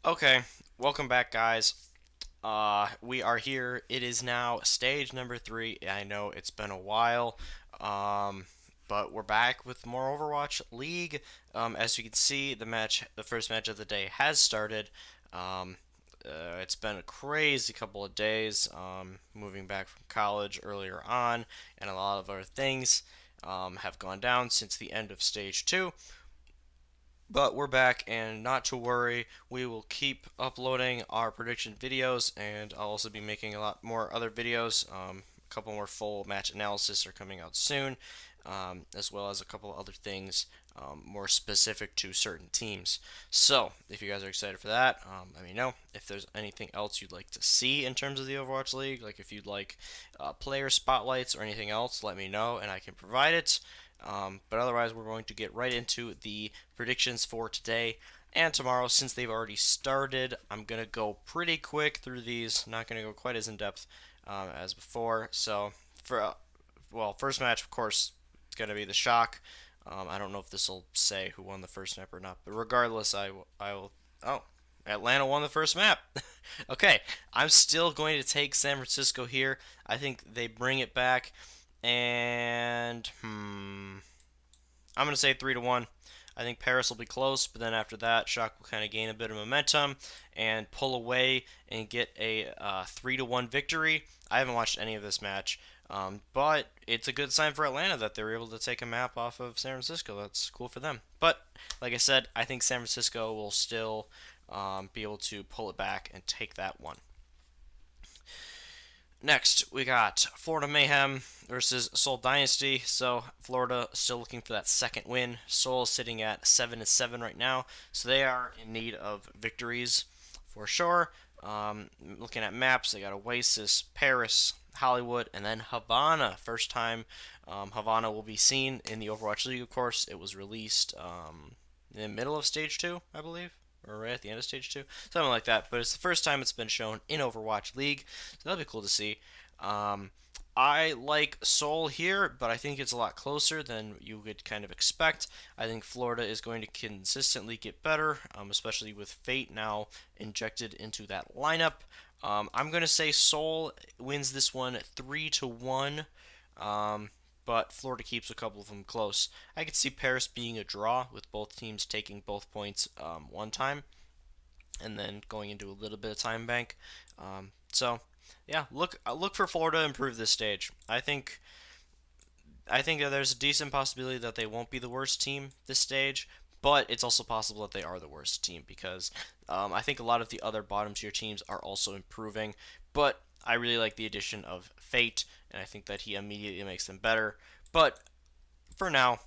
Okay, welcome back, guys. We are here. It is now stage number 3. I know it's been a while, but we're back with more Overwatch League. As you can see, the first match of the day, has started. Um, it's been a crazy couple of days. Moving back from college earlier on, and a lot of other things have gone down since the end of stage 2. But we're back, and not to worry, we will keep uploading our prediction videos, and I'll also be making a lot more other videos. A couple more full match analysis are coming out soon, as well as a couple other things more specific to certain teams. So, if you guys are excited for that, let me know. If there's anything else you'd like to see in terms of the Overwatch League, like if you'd like player spotlights or anything else, let me know, and I can provide it. But otherwise, we're going to get right into the predictions for today and tomorrow. Since they've already started, I'm going to go pretty quick through these. Not going to go quite as in depth as before. So, first match, of course, it's going to be the Shock. I don't know if this will say who won the first map or not, but regardless, I will. Oh, Atlanta won the first map. Okay, I'm still going to take San Francisco here. I think they bring it back. And I'm gonna say 3-1. I think Paris will be close, but then after that, Shock will kind of gain a bit of momentum and pull away and get a 3-1 victory. I haven't watched any of this match, but it's a good sign for Atlanta that they were able to take a map off of San Francisco. That's cool for them. But like I said, I think San Francisco will still be able to pull it back and take that one. Next, we got Florida Mayhem versus Seoul Dynasty. So Florida still looking for that second win. Seoul sitting at 7-7 right now, so they are in need of victories for sure. Looking at maps, they got Oasis, Paris, Hollywood, and then Havana. First time Havana will be seen in the Overwatch League. Of course, it was released in the middle of Stage 2, I believe, or right at the end of Stage 2, something like that. But it's the first time it's been shown in Overwatch League, so that'll be cool to see. I like Seoul here, but I think it's a lot closer than you would kind of expect. I think Florida is going to consistently get better, especially with Fate now injected into that lineup. I'm going to say Seoul wins this one 3-1. But Florida keeps a couple of them close. I could see Paris being a draw with both teams taking both points one time and then going into a little bit of time bank. So yeah, look for Florida to improve this stage. I think that there's a decent possibility that they won't be the worst team this stage, but it's also possible that they are the worst team because I think a lot of the other bottom tier teams are also improving. But I really like the addition of Fate, and I think that he immediately makes them better. But for now,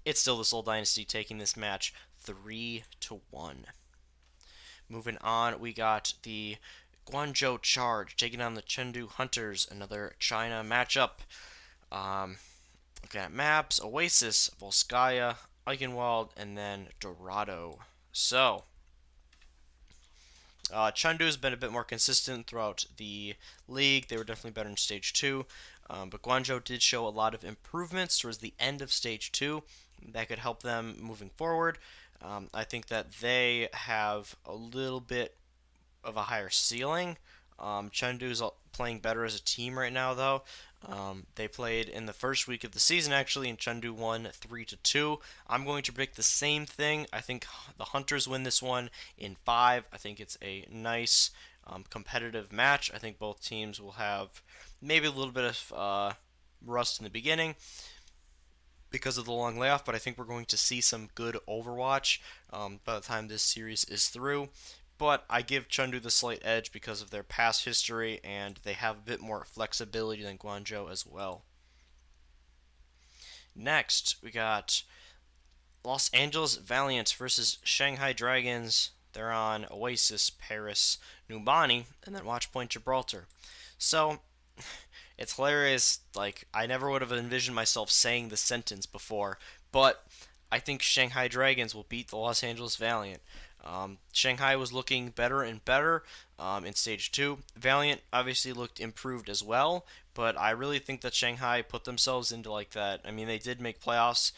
it's still the Seoul Dynasty taking this match 3-1. Moving on, we got the Guangzhou Charge taking on the Chengdu Hunters, another China matchup. Looking at maps, Oasis, Volskaya, Eichenwald, and then Dorado. So, Chengdu's been a bit more consistent throughout the league. They were definitely better in Stage 2, but Guangzhou did show a lot of improvements towards the end of Stage 2 that could help them moving forward. I think that they have a little bit of a higher ceiling. Chengdu's playing better as a team right now, though. They played in the first week of the season, actually, and Chengdu won 3-2. I'm going to predict the same thing. I think the Hunters win this one in 5. I think it's a nice, competitive match. I think both teams will have maybe a little bit of rust in the beginning because of the long layoff, but I think we're going to see some good Overwatch by the time this series is through. But I give Chengdu the slight edge because of their past history, and they have a bit more flexibility than Guangzhou as well. Next, we got Los Angeles Valiant versus Shanghai Dragons. They're on Oasis, Paris, Numbani, and then Watchpoint Gibraltar. So, it's hilarious. Like, I never would have envisioned myself saying the sentence before, but I think Shanghai Dragons will beat the Los Angeles Valiant. Shanghai was looking better and better in Stage 2. Valiant obviously looked improved as well, but I really think that Shanghai put themselves into like that. I mean, they did make playoffs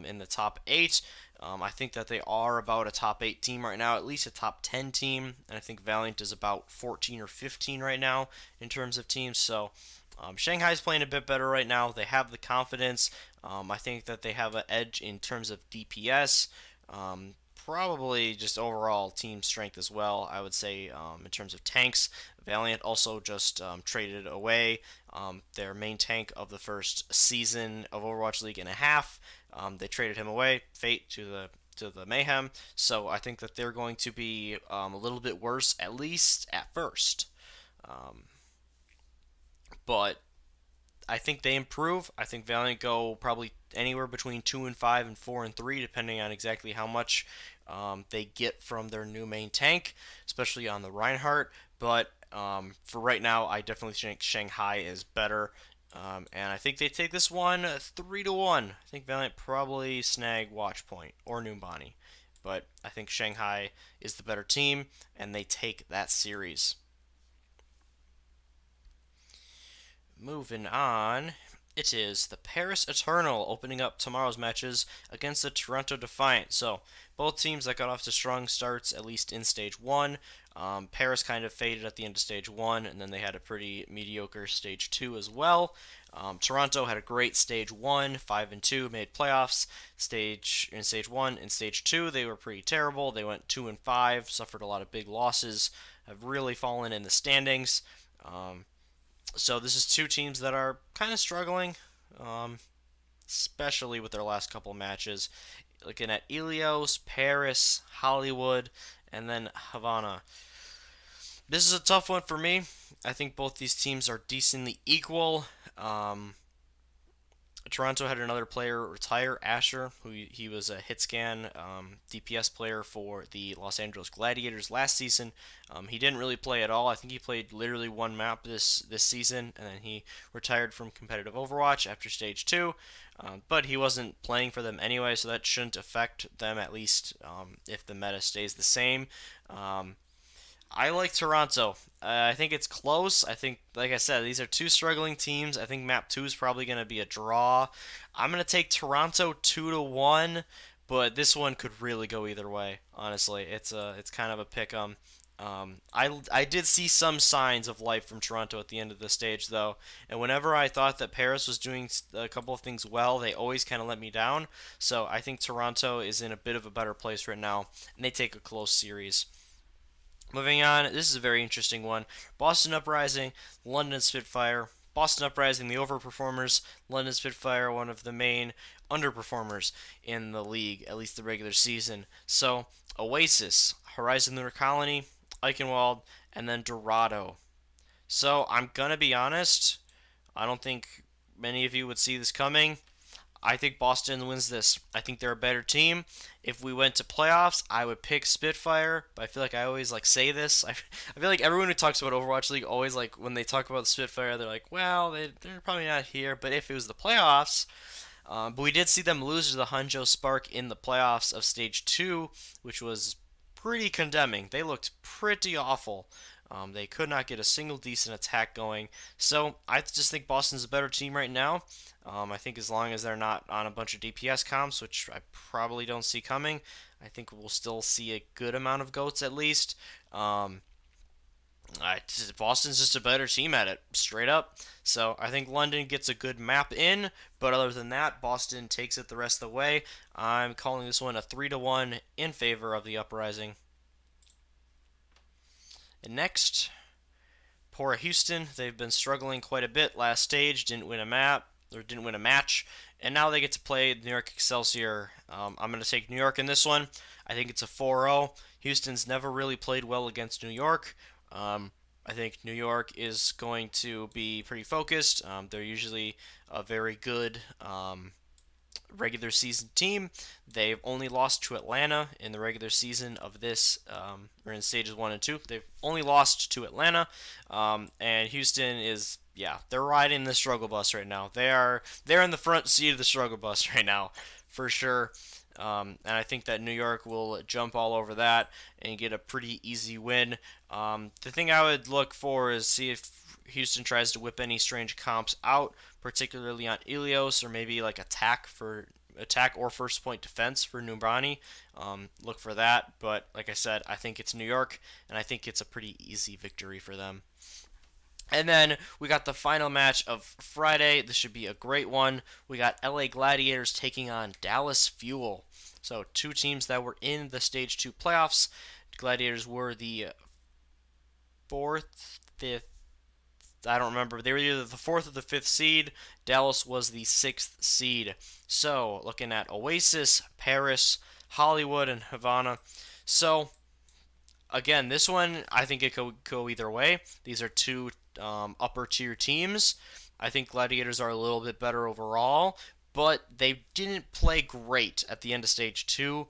in the top 8. I think that they are about a top 8 team right now, at least a top 10 team, and I think Valiant is about 14 or 15 right now in terms of teams. So Shanghai's playing a bit better right now. They have the confidence. I think that they have an edge in terms of DPS. Probably just overall team strength as well. I would say in terms of tanks, Valiant also just traded away their main tank of the first season of Overwatch League and a half. They traded him away, Fate to the Mayhem. So I think that they're going to be a little bit worse, at least at first. Um, but I think they improve. I think Valiant go probably anywhere between 2-5 and 4-3, depending on exactly how much they get from their new main tank, especially on the Reinhardt. But for right now, I definitely think Shanghai is better. And I think they take this one 3-1. I think Valiant probably snag Watchpoint or Numbani. But I think Shanghai is the better team, and they take that series. Moving on, it is the Paris Eternal opening up tomorrow's matches against the Toronto Defiant. So, both teams that got off to strong starts, at least in Stage 1. Paris kind of faded at the end of Stage 1, and then they had a pretty mediocre Stage 2 as well. Toronto had a great Stage 1, 5-2, made playoffs. In Stage 1 and Stage 2, they were pretty terrible. They went 2-5, suffered a lot of big losses, have really fallen in the standings. So this is two teams that are kind of struggling, especially with their last couple matches. Looking at Ilios, Paris, Hollywood, and then Havana. This is a tough one for me. I think both these teams are decently equal. Toronto had another player retire, Asher, who he was a hit scan DPS player for the Los Angeles Gladiators last season. He didn't really play at all. I think he played literally one map this season, and then he retired from competitive Overwatch after Stage 2. But he wasn't playing for them anyway, so that shouldn't affect them, at least if the meta stays the same. I like Toronto. I think it's close. I think, like I said, these are two struggling teams. I think map 2 is probably going to be a draw. I'm going to take Toronto 2-1, but this one could really go either way. Honestly, it's kind of a pick 'em. I did see some signs of life from Toronto at the end of the stage, though, and whenever I thought that Paris was doing a couple of things well, they always kind of let me down. So I think Toronto is in a bit of a better place right now, and they take a close series. Moving on, this is a very interesting one. Boston Uprising, London Spitfire. Boston Uprising, the overperformers. London Spitfire, one of the main underperformers in the league, at least the regular season. So, Oasis, Horizon Lunar Colony, Eichenwald, and then Dorado. So, I'm going to be honest. I don't think many of you would see this coming. I think Boston wins this. I think they're a better team. If we went to playoffs, I would pick Spitfire, but I feel like I always say this. I feel like everyone who talks about Overwatch League always when they talk about Spitfire, they're like, well, they're probably not here. But if it was the playoffs, but we did see them lose to the Hangzhou Spark in the playoffs of Stage 2, which was pretty condemning. They looked pretty awful. They could not get a single decent attack going. So I just think Boston's a better team right now. I think as long as they're not on a bunch of DPS comps, which I probably don't see coming, I think we'll still see a good amount of GOATs at least. Boston's just a better team at it, straight up. So I think London gets a good map in, but other than that, Boston takes it the rest of the way. I'm calling this one a 3-1 in favor of the Uprising. And next, poor Houston. They've been struggling quite a bit last stage. Didn't win a match, and now they get to play New York Excelsior. I'm going to take New York in this one. I think it's a 4-0. Houston's never really played well against New York. I think New York is going to be pretty focused. They're usually a very good regular season team. They've only lost to Atlanta in the regular season of this, or in stages 1 and 2. They've only lost to Atlanta, and Houston is, they're riding the struggle bus right now. They're in the front seat of the struggle bus right now, for sure. And I think that New York will jump all over that and get a pretty easy win. The thing I would look for is see if Houston tries to whip any strange comps out, particularly on Ilios, or maybe like attack for attack or first point defense for Numbani. Look for that. But like I said, I think it's New York, and I think it's a pretty easy victory for them. And then we got the final match of Friday. This should be a great one. We got LA Gladiators taking on Dallas Fuel. So two teams that were in the Stage 2 playoffs. Gladiators were the fourth, fifth, I don't remember. They were either the fourth or the fifth seed. Dallas was the sixth seed. So looking at Oasis, Paris, Hollywood, and Havana. So again, this one I think it could go either way. These are two upper tier teams. I think Gladiators are a little bit better overall, but they didn't play great at the end of Stage 2.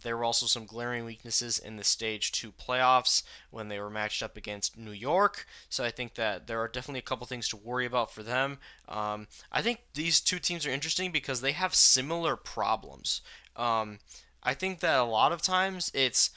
There were also some glaring weaknesses in the Stage 2 playoffs when they were matched up against New York. So I think that there are definitely a couple things to worry about for them. I think these two teams are interesting because they have similar problems. I think that a lot of times it's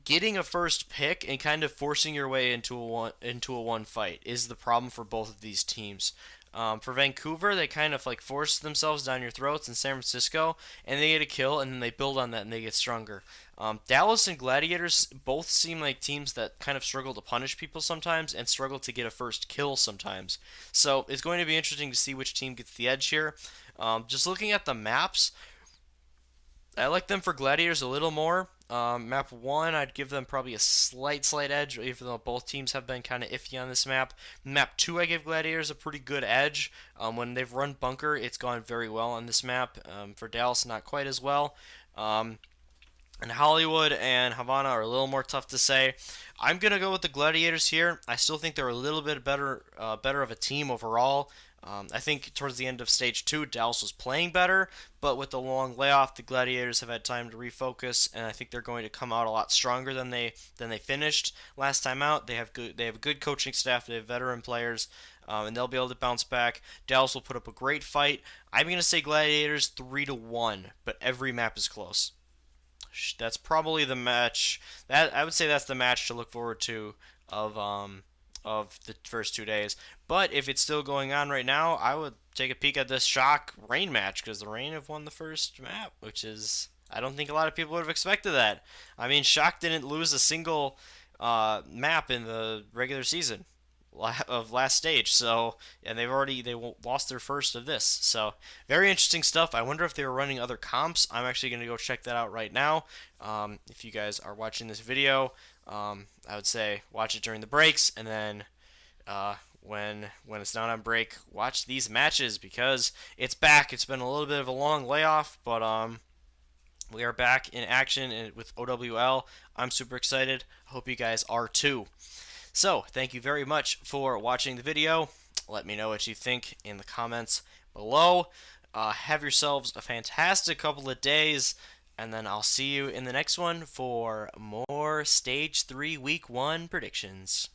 getting a first pick and kind of forcing your way into a one fight is the problem for both of these teams. For Vancouver, they kind of like force themselves down your throats. In San Francisco, and they get a kill, and then they build on that and they get stronger. Dallas and Gladiators both seem like teams that kind of struggle to punish people sometimes and struggle to get a first kill sometimes. So it's going to be interesting to see which team gets the edge here. Just looking at the maps, I like them for Gladiators a little more. Map 1, I'd give them probably a slight edge, even though both teams have been kind of iffy on this map. Map 2, I give Gladiators a pretty good edge. When they've run Bunker, it's gone very well on this map. For Dallas, not quite as well. And Hollywood and Havana are a little more tough to say. I'm going to go with the Gladiators here. I still think they're a little bit better of a team overall. I think towards the end of Stage 2, Dallas was playing better, but with the long layoff, the Gladiators have had time to refocus, and I think they're going to come out a lot stronger than they finished last time out. They have a good coaching staff, they have veteran players, and they'll be able to bounce back. Dallas will put up a great fight. I'm going to say Gladiators 3-1, but every map is close. That's probably the match. That I would say that's the match to look forward to of the first 2 days. But if it's still going on right now, I would take a peek at this Shock Rain match because the Rain have won the first map, which is, I don't think a lot of people would have expected that. I mean, Shock didn't lose a single map in the regular season of last stage, so, and they lost their first of this. So very interesting stuff. I wonder if they were running other comps. I'm actually going to go check that out right now. If you guys are watching this video, I would say watch it during the breaks, and then when it's not on break, watch these matches because it's back. It's been a little bit of a long layoff, but we are back in action with OWL. I'm super excited. I hope you guys are too. So thank you very much for watching the video. Let me know what you think in the comments below. Have yourselves a fantastic couple of days, and then I'll see you in the next one for more Stage 3 Week 1 predictions.